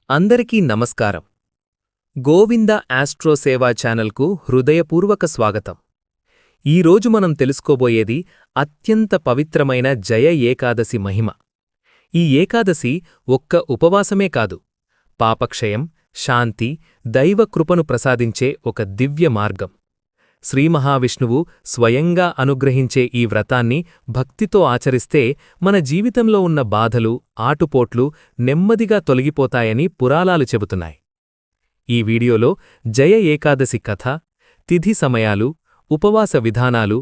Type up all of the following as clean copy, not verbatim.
అందరికీ నమస్కారం. గోవింద ఆస్ట్రో సేవా ఛానల్కు హృదయపూర్వక స్వాగతం. ఈరోజు మనం తెలుసుకోబోయేది అత్యంత పవిత్రమైన జయ ఏకాదశి మహిమ. ఈ ఏకాదశి ఒక్క ఉపవాసమే కాదు, పాపక్షయం, శాంతి, దైవ కృపను ప్రసాదించే ఒక దివ్య మార్గం. శ్రీమహావిష్ణువు స్వయంగా అనుగ్రహించే ఈ వ్రతాన్ని భక్తితో ఆచరిస్తే మన జీవితంలో ఉన్న బాధలు, ఆటుపోట్లు నెమ్మదిగా తొలగిపోతాయని పురాణాలు చెబుతున్నాయి. ఈ వీడియోలో జయ ఏకాదశి కథ, తిథి సమయాలు, ఉపవాస విధానాలు,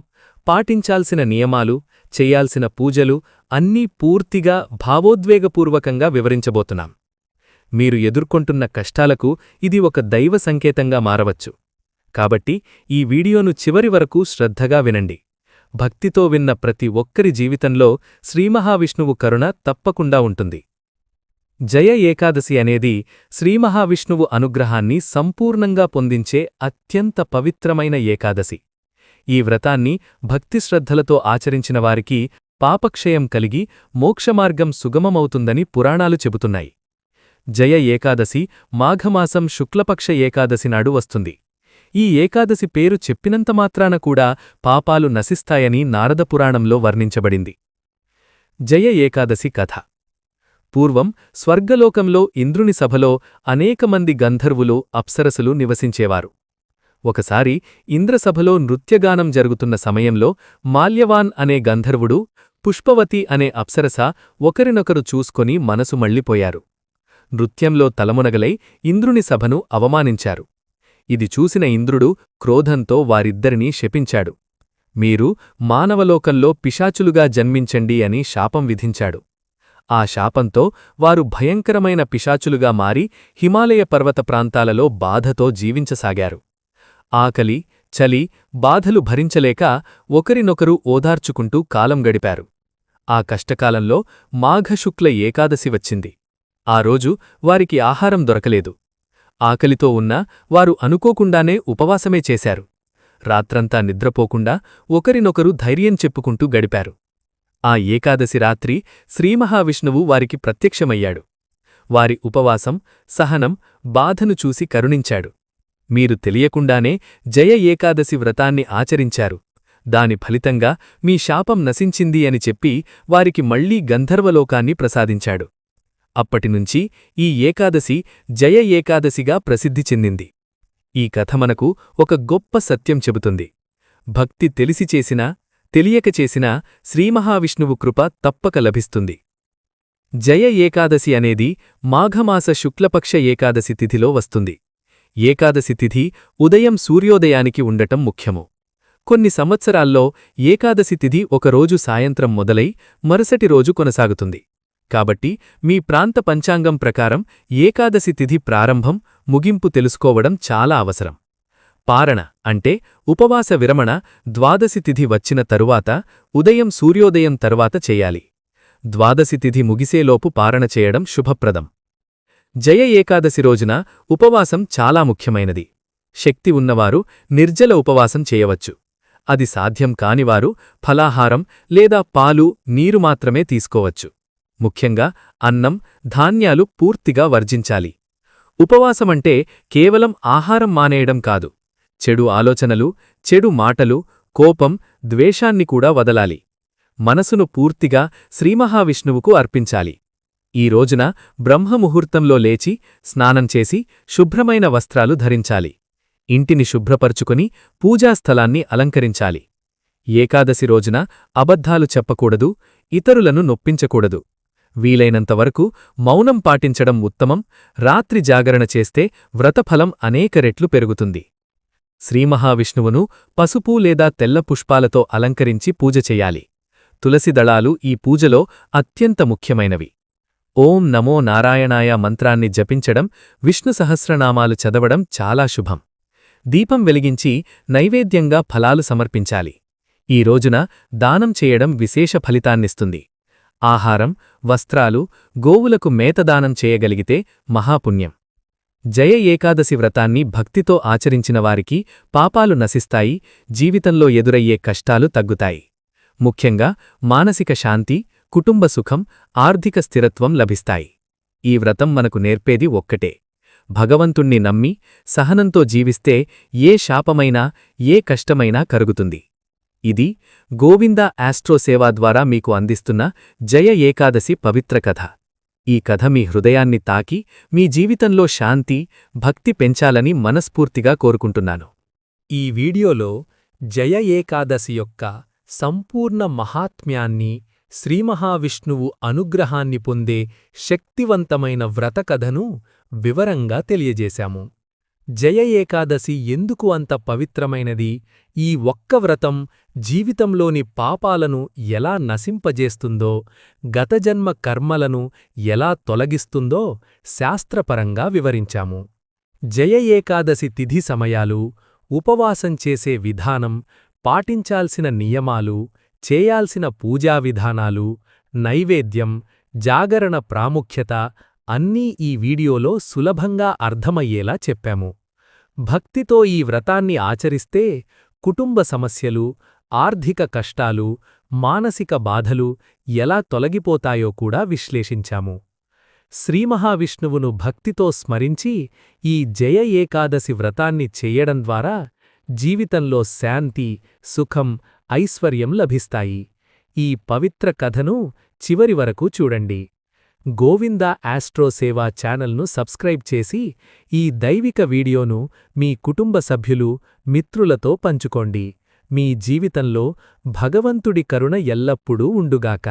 పాటించాల్సిన నియమాలు, చెయ్యాల్సిన పూజలు అన్నీ పూర్తిగా భావోద్వేగపూర్వకంగా వివరించబోతున్నాం. మీరు ఎదుర్కొంటున్న కష్టాలకు ఇది ఒక దైవ సంకేతంగా మారవచ్చు. కాబట్టి ఈ వీడియోను చివరి వరకు శ్రద్ధగా వినండి. భక్తితో విన్న ప్రతి ఒక్కరి జీవితంలో శ్రీమహావిష్ణువు కరుణ తప్పకుండా ఉంటుంది. జయ ఏకాదశి అనేది శ్రీమహావిష్ణువు అనుగ్రహాన్ని సంపూర్ణంగా పొందించే అత్యంత పవిత్రమైన ఏకాదశి. ఈ వ్రతాన్ని భక్తిశ్రద్ధలతో ఆచరించిన వారికి పాపక్షయం కలిగి మోక్షమార్గం సుగమమవుతుందని పురాణాలు చెబుతున్నాయి. జయ ఏకాదశి మాఘమాసం శుక్లపక్ష ఏకాదశి నాడు వస్తుంది. ఈ ఏకాదశి పేరు చెప్పినంత మాత్రాన కూడా పాపాలు నశిస్తాయని నారదపురాణంలో వర్ణించబడింది. జయ ఏకాదశి కథ. పూర్వం స్వర్గలోకంలో ఇంద్రుని సభలో అనేకమంది గంధర్వులు, అప్సరసులు నివసించేవారు. ఒకసారి ఇంద్రసభలో నృత్యగానం జరుగుతున్న సమయంలో మాల్యవాన్ అనే గంధర్వుడు, పుష్పవతి అనే అప్సరస ఒకరినొకరు చూసుకొని మనసు మళ్లిపోయారు. నృత్యంలో తలమునగలై ఇంద్రుని సభను అవమానించారు. ఇది చూసిన ఇంద్రుడు క్రోధంతో వారిద్దరినీ శపించాడు. మీరు మానవలోకంలో పిశాచులుగా జన్మించండి అని శాపం విధించాడు. ఆ శాపంతో వారు భయంకరమైన పిశాచులుగా మారి హిమాలయ పర్వత ప్రాంతాలలో బాధతో జీవించసాగారు. ఆకలి, చలి, బాధలు భరించలేక ఒకరినొకరు ఓదార్చుకుంటూ కాలం గడిపారు. ఆ కష్టకాలంలో మాఘశుక్ల ఏకాదశి వచ్చింది. ఆ రోజు వారికి ఆహారం దొరకలేదు. ఆకలితో ఉన్నా వారు అనుకోకుండానే ఉపవాసమే చేశారు. రాత్రంతా నిద్రపోకుండా ఒకరినొకరు ధైర్యం చెప్పుకుంటూ గడిపారు. ఆ ఏకాదశి రాత్రి శ్రీమహావిష్ణువు వారికి ప్రత్యక్షమయ్యాడు. వారి ఉపవాసం, సహనం, బాధను చూసి కరుణించాడు. మీరు తెలియకుండానే జయ ఏకాదశి వ్రతాన్ని ఆచరించారు. దాని ఫలితంగా మీ శాపం నశించింది అని చెప్పి వారికి మళ్లీ గంధర్వలోకాన్ని ప్రసాదించాడు. అప్పటినుంచి ఈ ఏకాదశి జయ ఏకాదశిగా ప్రసిద్ధి చెందింది. ఈ కథ మనకు ఒక గొప్ప సత్యం చెబుతుంది. భక్తి తెలిసి చేసినా, తెలియక చేసినా శ్రీమహావిష్ణువు కృప తప్పక లభిస్తుంది. జయ ఏకాదశి అనేది మాఘమాస శుక్లపక్ష ఏకాదశి తిథిలో వస్తుంది. ఏకాదశి తిథి ఉదయం సూర్యోదయానికి ఉండటం ముఖ్యము. కొన్ని సంవత్సరాల్లో ఏకాదశి తిథి ఒకరోజు సాయంత్రం మొదలై మరుసటి రోజు కొనసాగుతుంది. కాబట్టి మీ ప్రాంత పంచాంగం ప్రకారం ఏకాదశి తిథి ప్రారంభం, ముగింపు తెలుసుకోవడం చాలా అవసరం. పారణ అంటే ఉపవాస విరమణ ద్వాదశి తిథి వచ్చిన తరువాత ఉదయం సూర్యోదయం తరువాత చేయాలి. ద్వాదశి తిథి ముగిసేలోపు పారణ చేయడం శుభప్రదం. జయ ఏకాదశి రోజున ఉపవాసం చాలా ముఖ్యమైనది. శక్తి ఉన్నవారు నిర్జల ఉపవాసం చేయవచ్చు. అది సాధ్యం కానివారు ఫలాహారం లేదా పాలు, నీరు మాత్రమే తీసుకోవచ్చు. ముఖ్యంగా అన్నం, ధాన్యాలు పూర్తిగా వర్జించాలి. ఉపవాసమంటే కేవలం ఆహారం మానేయడం కాదు. చెడు ఆలోచనలు, చెడు మాటలు, కోపం, ద్వేషాన్ని కూడా వదలాలి. మనసును పూర్తిగా శ్రీమహావిష్ణువుకు అర్పించాలి. ఈ రోజున బ్రహ్మముహూర్తంలో లేచి స్నానం చేసి శుభ్రమైన వస్త్రాలు ధరించాలి. ఇంటిని శుభ్రపరుచుకొని పూజాస్థలాన్ని అలంకరించాలి. ఏకాదశి రోజున అబద్ధాలు చెప్పకూడదు, ఇతరులను నొప్పించకూడదు. వీలైనంతవరకు మౌనం పాటించడం ఉత్తమం. రాత్రి జాగరణ చేస్తే వ్రతఫలం అనేక రెట్లు పెరుగుతుంది. శ్రీమహావిష్ణువును పసుపు లేదా తెల్ల పుష్పాలతో అలంకరించి పూజ చెయ్యాలి. తులసి దళాలు ఈ పూజలో అత్యంత ముఖ్యమైనవి. ఓం నమో నారాయణాయ మంత్రాన్ని జపించడం, విష్ణు సహస్రనామాలు చదవడం చాలా శుభం. దీపం వెలిగించి నైవేద్యంగా ఫలాలు సమర్పించాలి. ఈ రోజున దానం చేయడం విశేష ఫలితాన్నిస్తుంది. ఆహారం, వస్త్రాలు, గోవులకు మేతదానం చేయగలిగితే మహాపుణ్యం. జయ ఏకాదశి వ్రతాన్ని భక్తితో ఆచరించిన వారికి పాపాలు నశిస్తాయి, జీవితంలో ఎదురయ్యే కష్టాలు తగ్గుతాయి. ముఖ్యంగా మానసిక శాంతి, కుటుంబ సుఖం, ఆర్థిక స్థిరత్వం లభిస్తాయి. ఈ వ్రతం మనకు నేర్పేది ఒక్కటే: భగవంతుణ్ణి నమ్మి సహనంతో జీవిస్తే ఏ శాపమైనా ఏ కష్టమైనా కరుగుతుంది. ఇది గోవింద ఆస్ట్రోసేవా ద్వారా మీకు అందిస్తున్న జయ ఏకాదశి పవిత్ర కథ. ఈ కథ మీ హృదయాన్ని తాకి మీ జీవితంలో శాంతి, భక్తి పెంచాలని మనస్ఫూర్తిగా కోరుకుంటున్నాను. ఈ వీడియోలో జయ ఏకాదశి యొక్క సంపూర్ణ మహాత్మ్యాన్ని, శ్రీమహావిష్ణువు అనుగ్రహాన్ని పొందే శక్తివంతమైన వ్రతకథను వివరంగా తెలియజేశాము. జయ ఏకాదశి ఎందుకు అంత పవిత్రమైనది, ఈ ఒక్క వ్రతం జీవితంలోని పాపాలను ఎలా నశింపజేస్తుందో, గతజన్మ కర్మలను ఎలా తొలగిస్తుందో శాస్త్రపరంగా వివరించాము. జయ ఏకాదశి తిథి సమయాలు, ఉపవాసం చేసే విధానం, పాటించాల్సిన నియమాలు, చేయాల్సిన పూజా విధానాలు, నైవేద్యం, జాగరణ ప్రాముఖ్యత అన్నీ ఈ వీడియోలో సులభంగా అర్థమయ్యేలా చెప్పాము. భక్తితో ఈ వ్రతాన్ని ఆచరిస్తే కుటుంబ సమస్యలు, ఆర్థిక కష్టాలు, మానసిక బాధలు ఎలా తొలగిపోతాయో కూడా విశ్లేషించాము. శ్రీమహావిష్ణువును భక్తితో స్మరించి ఈ జయ ఏకాదశి వ్రతాన్ని చెయ్యడం ద్వారా జీవితంలో శాంతి, సుఖం, ఐశ్వర్యం లభిస్తాయి. ఈ పవిత్ర కథను చివరి వరకు చూడండి. గోవింద ఆస్ట్రోసేవా ఛానల్ను సబ్స్క్రైబ్ చేసి ఈ దైవిక వీడియోను మీ కుటుంబ సభ్యులు, మిత్రులతో పంచుకోండి. మీ జీవితంలో భగవంతుడి కరుణ ఎల్లప్పుడూ ఉండుగాక.